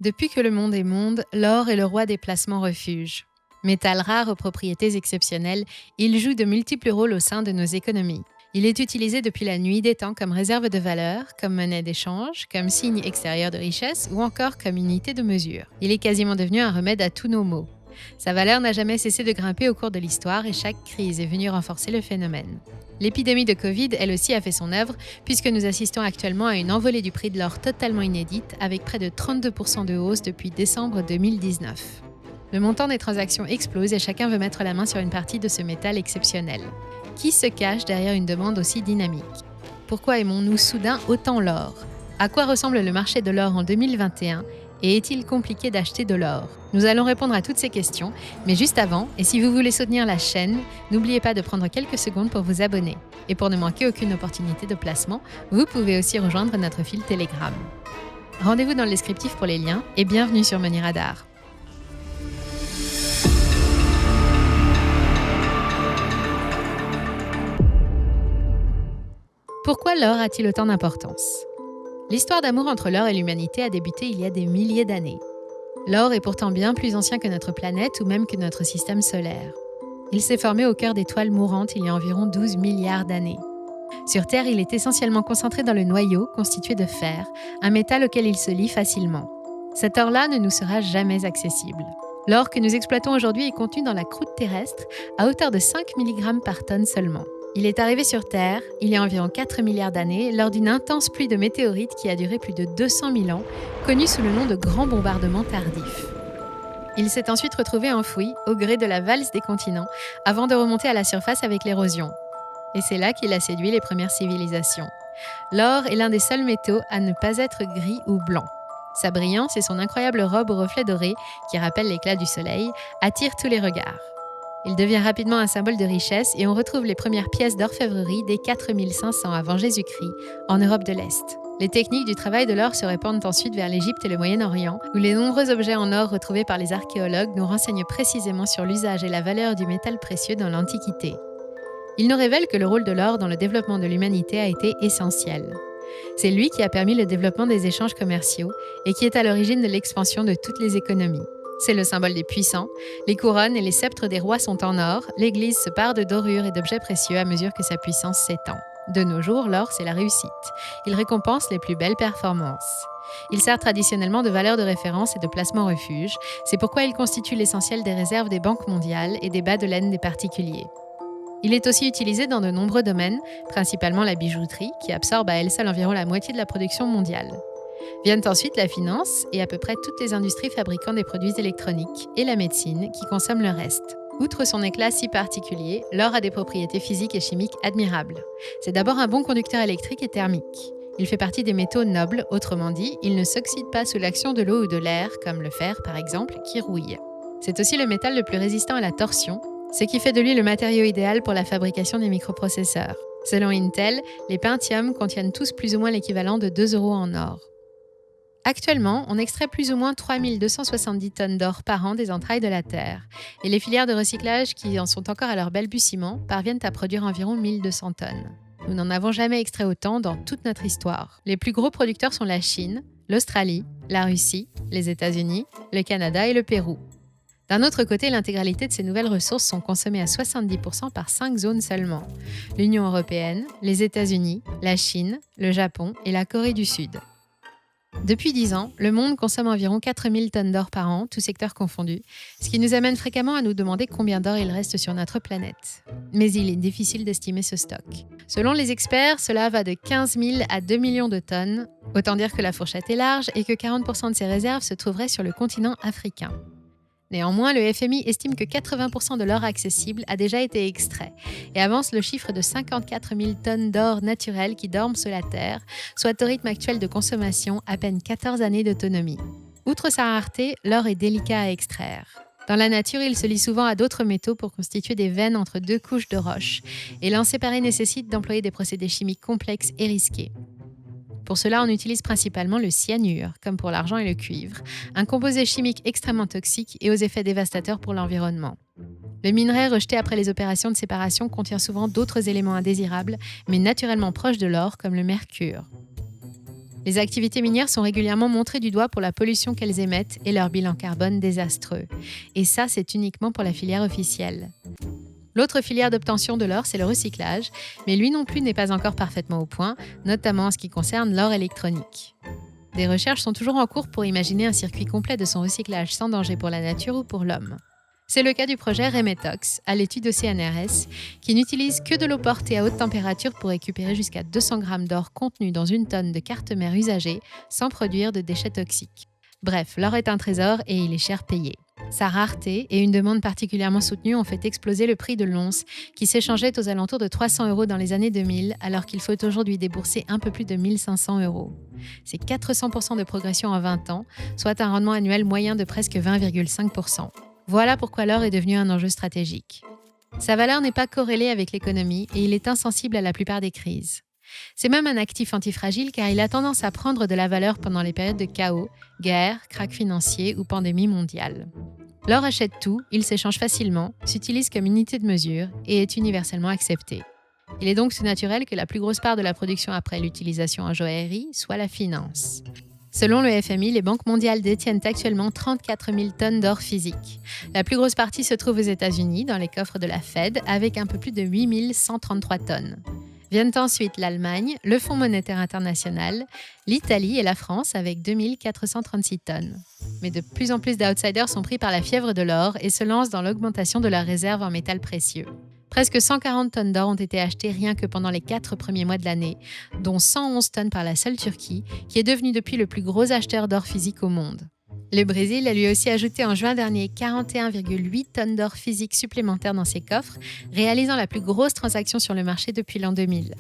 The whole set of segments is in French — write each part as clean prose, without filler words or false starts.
Depuis que le monde est monde, l'or est le roi des placements refuges. Métal rare aux propriétés exceptionnelles, il joue de multiples rôles au sein de nos économies. Il est utilisé depuis la nuit des temps comme réserve de valeur, comme monnaie d'échange, comme signe extérieur de richesse ou encore comme unité de mesure. Il est quasiment devenu un remède à tous nos maux. Sa valeur n'a jamais cessé de grimper au cours de l'histoire et chaque crise est venue renforcer le phénomène. L'épidémie de Covid, elle aussi, a fait son œuvre puisque nous assistons actuellement à une envolée du prix de l'or totalement inédite avec près de 32% de hausse depuis décembre 2019. Le montant des transactions explose et chacun veut mettre la main sur une partie de ce métal exceptionnel. Qui se cache derrière une demande aussi dynamique ? Pourquoi aimons-nous soudain autant l'or ? À quoi ressemble le marché de l'or en 2021 ? Et est-il compliqué d'acheter de l'or ? Nous allons répondre à toutes ces questions, mais juste avant, et si vous voulez soutenir la chaîne, n'oubliez pas de prendre quelques secondes pour vous abonner. Et pour ne manquer aucune opportunité de placement, vous pouvez aussi rejoindre notre fil Telegram. Rendez-vous dans le descriptif pour les liens et bienvenue sur Money Radar. Pourquoi l'or a-t-il autant d'importance ? L'histoire d'amour entre l'or et l'humanité a débuté il y a des milliers d'années. L'or est pourtant bien plus ancien que notre planète ou même que notre système solaire. Il s'est formé au cœur d'étoiles mourantes il y a environ 12 milliards d'années. Sur Terre, il est essentiellement concentré dans le noyau, constitué de fer, un métal auquel il se lie facilement. Cet or-là ne nous sera jamais accessible. L'or que nous exploitons aujourd'hui est contenu dans la croûte terrestre à hauteur de 5 mg par tonne seulement. Il est arrivé sur Terre, il y a environ 4 milliards d'années, lors d'une intense pluie de météorites qui a duré plus de 200 000 ans, connue sous le nom de Grand Bombardement Tardif. Il s'est ensuite retrouvé enfoui au gré de la valse des continents, avant de remonter à la surface avec l'érosion. Et c'est là qu'il a séduit les premières civilisations. L'or est l'un des seuls métaux à ne pas être gris ou blanc. Sa brillance et son incroyable robe aux reflets dorés, qui rappellent l'éclat du soleil, attirent tous les regards. Il devient rapidement un symbole de richesse et on retrouve les premières pièces d'orfèvrerie dès 4500 avant Jésus-Christ, en Europe de l'Est. Les techniques du travail de l'or se répandent ensuite vers l'Égypte et le Moyen-Orient, où les nombreux objets en or retrouvés par les archéologues nous renseignent précisément sur l'usage et la valeur du métal précieux dans l'Antiquité. Ils nous révèlent que le rôle de l'or dans le développement de l'humanité a été essentiel. C'est lui qui a permis le développement des échanges commerciaux et qui est à l'origine de l'expansion de toutes les économies. C'est le symbole des puissants. Les couronnes et les sceptres des rois sont en or. L'Église se pare de dorures et d'objets précieux à mesure que sa puissance s'étend. De nos jours, l'or, c'est la réussite. Il récompense les plus belles performances. Il sert traditionnellement de valeur de référence et de placement refuge. C'est pourquoi il constitue l'essentiel des réserves des banques mondiales et des bas de laine des particuliers. Il est aussi utilisé dans de nombreux domaines, principalement la bijouterie, qui absorbe à elle seule environ la moitié de la production mondiale. Viennent ensuite la finance et à peu près toutes les industries fabriquant des produits électroniques et la médecine qui consomment le reste. Outre son éclat si particulier, l'or a des propriétés physiques et chimiques admirables. C'est d'abord un bon conducteur électrique et thermique. Il fait partie des métaux nobles, autrement dit, il ne s'oxyde pas sous l'action de l'eau ou de l'air, comme le fer par exemple, qui rouille. C'est aussi le métal le plus résistant à la torsion, ce qui fait de lui le matériau idéal pour la fabrication des microprocesseurs. Selon Intel, les Pentium contiennent tous plus ou moins l'équivalent de 2 € en or. Actuellement, on extrait plus ou moins 3270 tonnes d'or par an des entrailles de la Terre, et les filières de recyclage qui en sont encore à leur balbutiement parviennent à produire environ 1200 tonnes. Nous n'en avons jamais extrait autant dans toute notre histoire. Les plus gros producteurs sont la Chine, l'Australie, la Russie, les États-Unis, le Canada et le Pérou. D'un autre côté, l'intégralité de ces nouvelles ressources sont consommées à 70% par 5 zones seulement. L'Union européenne, les États-Unis, la Chine, le Japon et la Corée du Sud. Depuis 10 ans, le monde consomme environ 4000 tonnes d'or par an, tous secteurs confondus, ce qui nous amène fréquemment à nous demander combien d'or il reste sur notre planète. Mais il est difficile d'estimer ce stock. Selon les experts, cela va de 15 000 à 2 millions de tonnes, autant dire que la fourchette est large et que 40% de ces réserves se trouveraient sur le continent africain. Néanmoins, le FMI estime que 80% de l'or accessible a déjà été extrait et avance le chiffre de 54 000 tonnes d'or naturel qui dorment sous la terre, soit au rythme actuel de consommation à peine 14 années d'autonomie. Outre sa rareté, l'or est délicat à extraire. Dans la nature, il se lie souvent à d'autres métaux pour constituer des veines entre deux couches de roches, et l'en séparer nécessite d'employer des procédés chimiques complexes et risqués. Pour cela, on utilise principalement le cyanure, comme pour l'argent et le cuivre, un composé chimique extrêmement toxique et aux effets dévastateurs pour l'environnement. Le minerai rejeté après les opérations de séparation contient souvent d'autres éléments indésirables, mais naturellement proches de l'or, comme le mercure. Les activités minières sont régulièrement montrées du doigt pour la pollution qu'elles émettent et leur bilan carbone désastreux. Et ça, c'est uniquement pour la filière officielle. L'autre filière d'obtention de l'or, c'est le recyclage, mais lui non plus n'est pas encore parfaitement au point, notamment en ce qui concerne l'or électronique. Des recherches sont toujours en cours pour imaginer un circuit complet de son recyclage sans danger pour la nature ou pour l'homme. C'est le cas du projet Remetox, à l'étude OCNRS, qui n'utilise que de l'eau portée à haute température pour récupérer jusqu'à 200 grammes d'or contenu dans une tonne de carte-mère usagée sans produire de déchets toxiques. Bref, l'or est un trésor et il est cher payé. Sa rareté et une demande particulièrement soutenue ont fait exploser le prix de l'once, qui s'échangeait aux alentours de 300 € dans les années 2000, alors qu'il faut aujourd'hui débourser un peu plus de 1 500 €. C'est 400% de progression en 20 ans, soit un rendement annuel moyen de presque 20,5%. Voilà pourquoi l'or est devenu un enjeu stratégique. Sa valeur n'est pas corrélée avec l'économie et il est insensible à la plupart des crises. C'est même un actif antifragile car il a tendance à prendre de la valeur pendant les périodes de chaos, guerre, krach financier ou pandémie mondiale. L'or achète tout, il s'échange facilement, s'utilise comme unité de mesure et est universellement accepté. Il est donc tout naturel que la plus grosse part de la production après l'utilisation en joaillerie soit la finance. Selon le FMI, les banques mondiales détiennent actuellement 34 000 tonnes d'or physique. La plus grosse partie se trouve aux États-Unis, dans les coffres de la Fed, avec un peu plus de 8 133 tonnes. Viennent ensuite l'Allemagne, le Fonds monétaire international, l'Italie et la France avec 2 436 tonnes. Mais de plus en plus d'outsiders sont pris par la fièvre de l'or et se lancent dans l'augmentation de leurs réserves en métal précieux. Presque 140 tonnes d'or ont été achetées rien que pendant les 4 premiers mois de l'année, dont 111 tonnes par la seule Turquie, qui est devenue depuis le plus gros acheteur d'or physique au monde. Le Brésil a lui aussi ajouté en juin dernier 41,8 tonnes d'or physique supplémentaires dans ses coffres, réalisant la plus grosse transaction sur le marché depuis l'an 2000.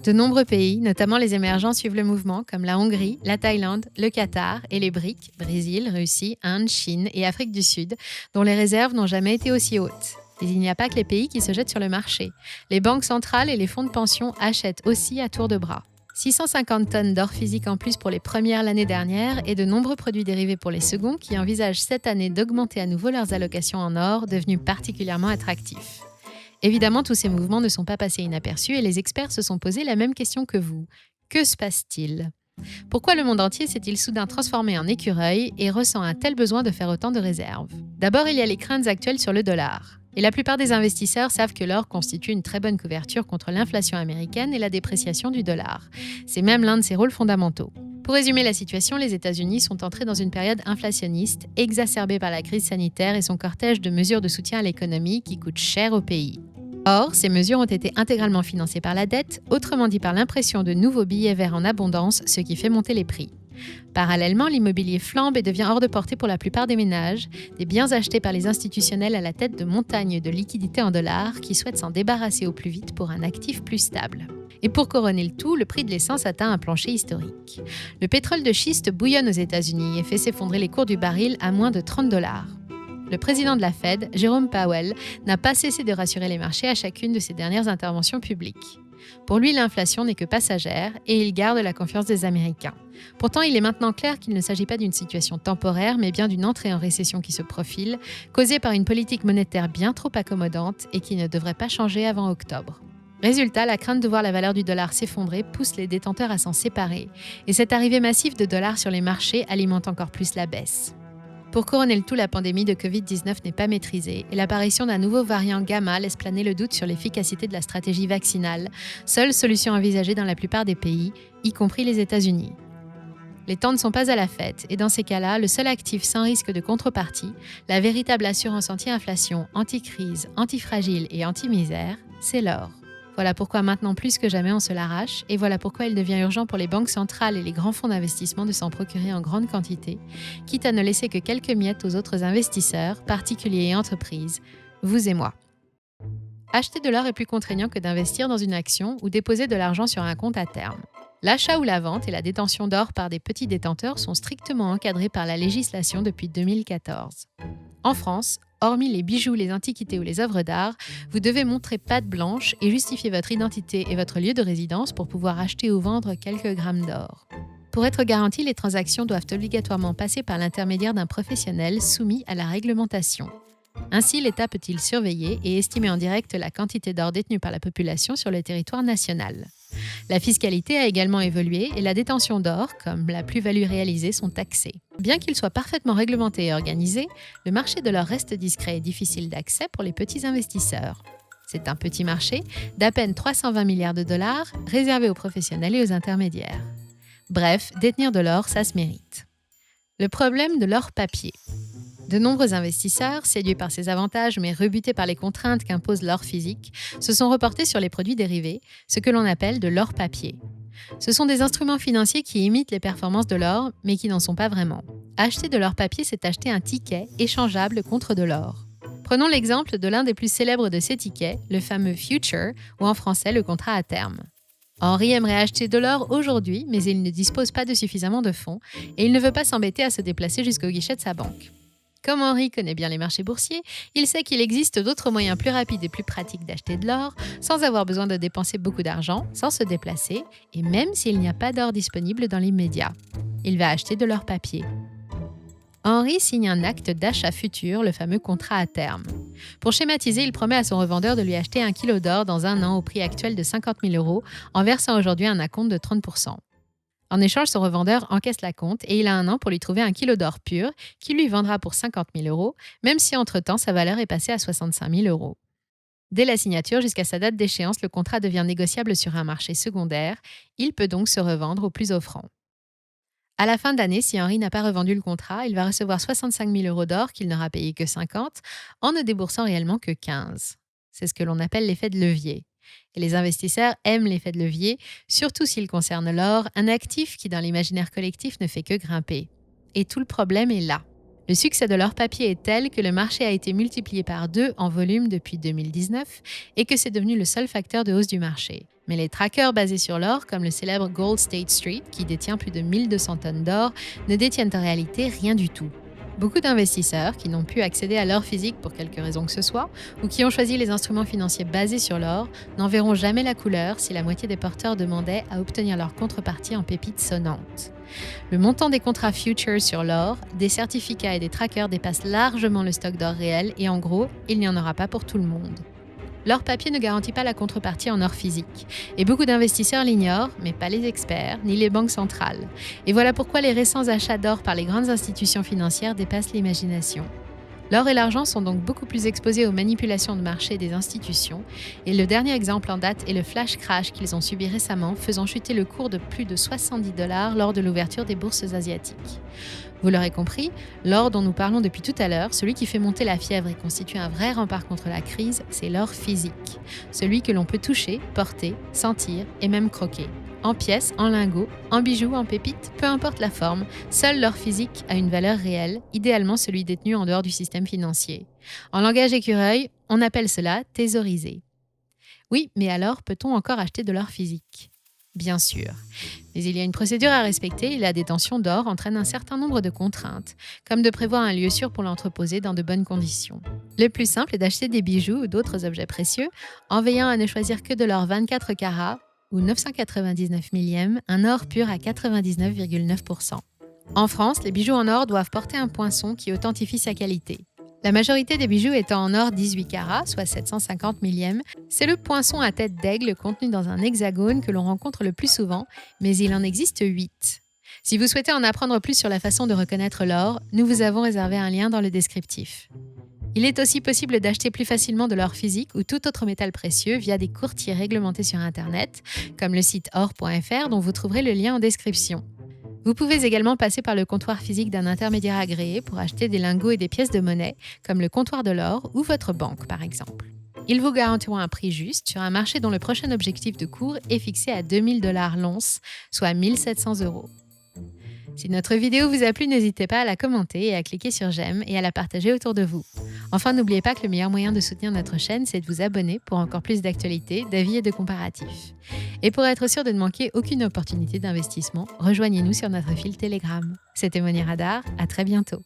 De nombreux pays, notamment les émergents, suivent le mouvement, comme la Hongrie, la Thaïlande, le Qatar et les BRIC, Brésil, Russie, Inde, Chine et Afrique du Sud, dont les réserves n'ont jamais été aussi hautes. Mais il n'y a pas que les pays qui se jettent sur le marché. Les banques centrales et les fonds de pension achètent aussi à tour de bras. 650 tonnes d'or physique en plus pour les premières l'année dernière et de nombreux produits dérivés pour les seconds qui envisagent cette année d'augmenter à nouveau leurs allocations en or, devenus particulièrement attractifs. Évidemment, tous ces mouvements ne sont pas passés inaperçus et les experts se sont posé la même question que vous. Que se passe-t-il ? Pourquoi le monde entier s'est-il soudain transformé en écureuil et ressent un tel besoin de faire autant de réserves ? D'abord, il y a les craintes actuelles sur le dollar. Et la plupart des investisseurs savent que l'or constitue une très bonne couverture contre l'inflation américaine et la dépréciation du dollar. C'est même l'un de ses rôles fondamentaux. Pour résumer la situation, les États-Unis sont entrés dans une période inflationniste, exacerbée par la crise sanitaire et son cortège de mesures de soutien à l'économie qui coûtent cher au pays. Or, ces mesures ont été intégralement financées par la dette, autrement dit par l'impression de nouveaux billets verts en abondance, ce qui fait monter les prix. Parallèlement, l'immobilier flambe et devient hors de portée pour la plupart des ménages, des biens achetés par les institutionnels à la tête de montagnes de liquidités en dollars qui souhaitent s'en débarrasser au plus vite pour un actif plus stable. Et pour couronner le tout, le prix de l'essence atteint un plancher historique. Le pétrole de schiste bouillonne aux États-Unis et fait s'effondrer les cours du baril à moins de 30 $. Le président de la Fed, Jerome Powell, n'a pas cessé de rassurer les marchés à chacune de ses dernières interventions publiques. Pour lui, l'inflation n'est que passagère et il garde la confiance des Américains. Pourtant, il est maintenant clair qu'il ne s'agit pas d'une situation temporaire, mais bien d'une entrée en récession qui se profile, causée par une politique monétaire bien trop accommodante et qui ne devrait pas changer avant octobre. Résultat, la crainte de voir la valeur du dollar s'effondrer pousse les détenteurs à s'en séparer, et cette arrivée massive de dollars sur les marchés alimente encore plus la baisse. Pour couronner le tout, la pandémie de Covid-19 n'est pas maîtrisée et l'apparition d'un nouveau variant Gamma laisse planer le doute sur l'efficacité de la stratégie vaccinale, seule solution envisagée dans la plupart des pays, y compris les États-Unis. Les temps ne sont pas à la fête et dans ces cas-là, le seul actif sans risque de contrepartie, la véritable assurance anti-inflation, anti-crise, anti-fragile et anti-misère, c'est l'or. Voilà pourquoi maintenant plus que jamais on se l'arrache et voilà pourquoi il devient urgent pour les banques centrales et les grands fonds d'investissement de s'en procurer en grande quantité, quitte à ne laisser que quelques miettes aux autres investisseurs, particuliers et entreprises, vous et moi. Acheter de l'or est plus contraignant que d'investir dans une action ou déposer de l'argent sur un compte à terme. L'achat ou la vente et la détention d'or par des petits détenteurs sont strictement encadrés par la législation depuis 2014. En France, hormis les bijoux, les antiquités ou les œuvres d'art, vous devez montrer patte blanche et justifier votre identité et votre lieu de résidence pour pouvoir acheter ou vendre quelques grammes d'or. Pour être garanti, les transactions doivent obligatoirement passer par l'intermédiaire d'un professionnel soumis à la réglementation. Ainsi, l'État peut-il surveiller et estimer en direct la quantité d'or détenue par la population sur le territoire national. La fiscalité a également évolué et la détention d'or, comme la plus-value réalisée, sont taxées. Bien qu'il soit parfaitement réglementé et organisé, le marché de l'or reste discret et difficile d'accès pour les petits investisseurs. C'est un petit marché d'à peine 320 milliards de dollars réservé aux professionnels et aux intermédiaires. Bref, détenir de l'or, ça se mérite. Le problème de l'or papier. De nombreux investisseurs, séduits par ses avantages mais rebutés par les contraintes qu'impose l'or physique, se sont reportés sur les produits dérivés, ce que l'on appelle de l'or papier. Ce sont des instruments financiers qui imitent les performances de l'or, mais qui n'en sont pas vraiment. Acheter de l'or papier, c'est acheter un ticket échangeable contre de l'or. Prenons l'exemple de l'un des plus célèbres de ces tickets, le fameux Future, ou en français le contrat à terme. Henri aimerait acheter de l'or aujourd'hui, mais il ne dispose pas de suffisamment de fonds et il ne veut pas s'embêter à se déplacer jusqu'au guichet de sa banque. Comme Henri connaît bien les marchés boursiers, il sait qu'il existe d'autres moyens plus rapides et plus pratiques d'acheter de l'or, sans avoir besoin de dépenser beaucoup d'argent, sans se déplacer, et même s'il n'y a pas d'or disponible dans l'immédiat. Il va acheter de l'or papier. Henri signe un acte d'achat futur, le fameux contrat à terme. Pour schématiser, il promet à son revendeur de lui acheter 1 kilo d'or dans un an au prix actuel de 50 000 € en versant aujourd'hui un acompte de 30%. En échange, son revendeur encaisse l'acompte et il a un an pour lui trouver 1 kilo d'or pur qu'il lui vendra pour 50 000 €, même si entre-temps sa valeur est passée à 65 000 €. Dès la signature jusqu'à sa date d'échéance, le contrat devient négociable sur un marché secondaire. Il peut donc se revendre au plus offrant. À la fin d'année, si Henri n'a pas revendu le contrat, il va recevoir 65 000 € d'or qu'il n'aura payé que 50, en ne déboursant réellement que 15. C'est ce que l'on appelle l'effet de levier. Et les investisseurs aiment l'effet de levier, surtout s'il concerne l'or, un actif qui dans l'imaginaire collectif ne fait que grimper. Et tout le problème est là. Le succès de l'or papier est tel que le marché a été multiplié par 2 en volume depuis 2019 et que c'est devenu le seul facteur de hausse du marché. Mais les trackers basés sur l'or, comme le célèbre Gold State Street, qui détient plus de 1200 tonnes d'or, ne détiennent en réalité rien du tout. Beaucoup d'investisseurs qui n'ont pu accéder à l'or physique pour quelque raison que ce soit, ou qui ont choisi les instruments financiers basés sur l'or, n'en verront jamais la couleur si la moitié des porteurs demandaient à obtenir leur contrepartie en pépites sonnantes. Le montant des contrats futures sur l'or, des certificats et des trackers dépasse largement le stock d'or réel et en gros, il n'y en aura pas pour tout le monde. L'or papier ne garantit pas la contrepartie en or physique. Et beaucoup d'investisseurs l'ignorent, mais pas les experts, ni les banques centrales. Et voilà pourquoi les récents achats d'or par les grandes institutions financières dépassent l'imagination. L'or et l'argent sont donc beaucoup plus exposés aux manipulations de marché des institutions. Et le dernier exemple en date est le flash crash qu'ils ont subi récemment, faisant chuter le cours de plus de 70 $ lors de l'ouverture des bourses asiatiques. Vous l'aurez compris, l'or dont nous parlons depuis tout à l'heure, celui qui fait monter la fièvre et constitue un vrai rempart contre la crise, c'est l'or physique. Celui que l'on peut toucher, porter, sentir et même croquer. En pièces, en lingots, en bijoux, en pépites, peu importe la forme, seul l'or physique a une valeur réelle, idéalement celui détenu en dehors du système financier. En langage écureuil, on appelle cela thésauriser. Oui, mais alors peut-on encore acheter de l'or physique ? Bien sûr. Mais il y a une procédure à respecter et la détention d'or entraîne un certain nombre de contraintes, comme de prévoir un lieu sûr pour l'entreposer dans de bonnes conditions. Le plus simple est d'acheter des bijoux ou d'autres objets précieux en veillant à ne choisir que de l'or 24 carats ou 999 millièmes, un or pur à 99,9%. En France, les bijoux en or doivent porter un poinçon qui authentifie sa qualité. La majorité des bijoux étant en or 18 carats, soit 750 millièmes, c'est le poinçon à tête d'aigle contenu dans un hexagone que l'on rencontre le plus souvent, mais il en existe 8. Si vous souhaitez en apprendre plus sur la façon de reconnaître l'or, nous vous avons réservé un lien dans le descriptif. Il est aussi possible d'acheter plus facilement de l'or physique ou tout autre métal précieux via des courtiers réglementés sur Internet, comme le site or.fr dont vous trouverez le lien en description. Vous pouvez également passer par le comptoir physique d'un intermédiaire agréé pour acheter des lingots et des pièces de monnaie, comme le comptoir de l'or ou votre banque par exemple. Ils vous garantiront un prix juste sur un marché dont le prochain objectif de cours est fixé à 2 000 $ l'once, soit 1 700 €. Si notre vidéo vous a plu, n'hésitez pas à la commenter et à cliquer sur j'aime et à la partager autour de vous. Enfin, n'oubliez pas que le meilleur moyen de soutenir notre chaîne, c'est de vous abonner pour encore plus d'actualités, d'avis et de comparatifs. Et pour être sûr de ne manquer aucune opportunité d'investissement, rejoignez-nous sur notre fil Telegram. C'était Moni Radar, à très bientôt.